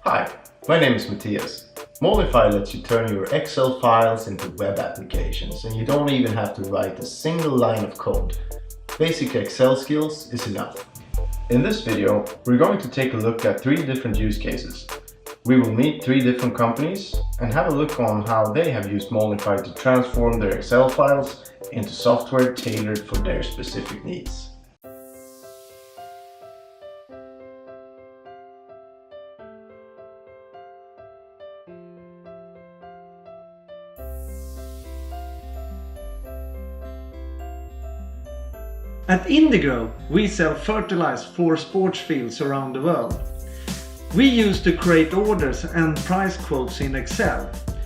Hi, my name is Matthias. Molnify lets you turn your Excel files into web applications, and you don't even have to write a single line of code. Basic Excel skills is enough. In this video, we're going to take a look at 3 different use cases. We will meet 3 different companies and have a look on how they have used Molnify to transform their Excel files into software tailored for their specific needs. At Indigo, we sell fertilizer for sports fields around the world. We used to create orders and price quotes in Excel,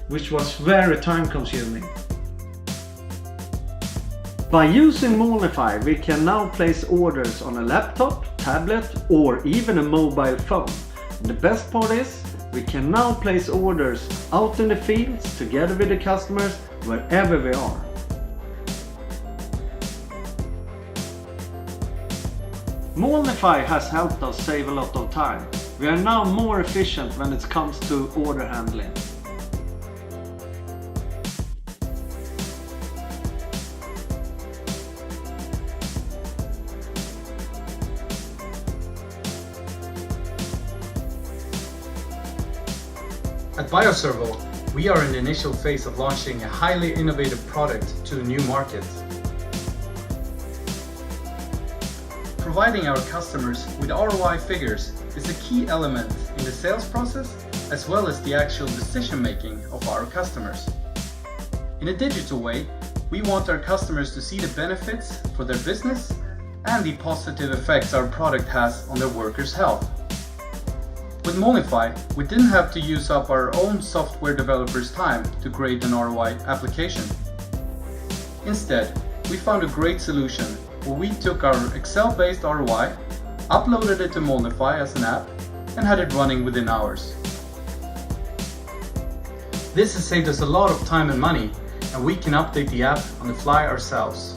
which was very time consuming. By using Molnify, we can now place orders on a laptop, tablet or even a mobile phone. And the best part is, we can now place orders out in the fields together with the customers wherever we are. Molnify has helped us save a lot of time. We are now more efficient when it comes to order handling. At Viterbo, we are in the initial phase of launching a highly innovative product to a new market. Providing our customers with ROI figures is a key element in the sales process as well as the actual decision making of our customers. In a digital way, we want our customers to see the benefits for their business and the positive effects our product has on their workers' health. With Molnify, we didn't have to use up our own software developers' time to create an ROI application. Instead, we found a great solution where we took our Excel-based ROI, uploaded it to Molnify as an app, and had it running within hours. This has saved us a lot of time and money, and we can update the app on the fly ourselves.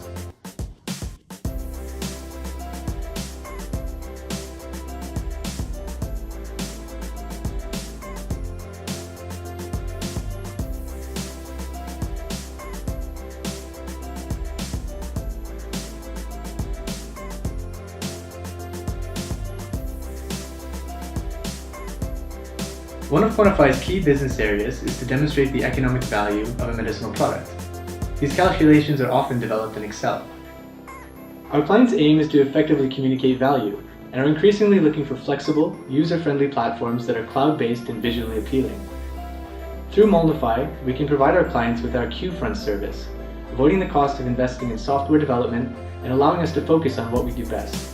One of Molnify's key business areas is to demonstrate the economic value of a medicinal product. These calculations are often developed in Excel. Our client's aim is to effectively communicate value and are increasingly looking for flexible, user-friendly platforms that are cloud-based and visually appealing. Through Molnify, we can provide our clients with our QFront service, avoiding the cost of investing in software development and allowing us to focus on what we do best.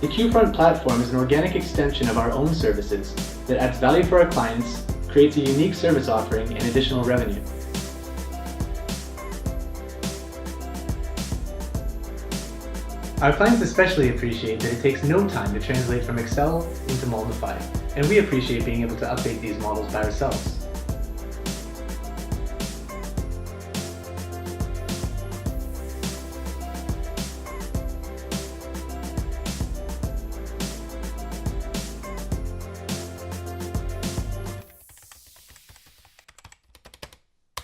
The QFront platform is an organic extension of our own services that adds value for our clients, creates a unique service offering, and additional revenue. Our clients especially appreciate that it takes no time to translate from Excel into Molnify, and we appreciate being able to update these models by ourselves.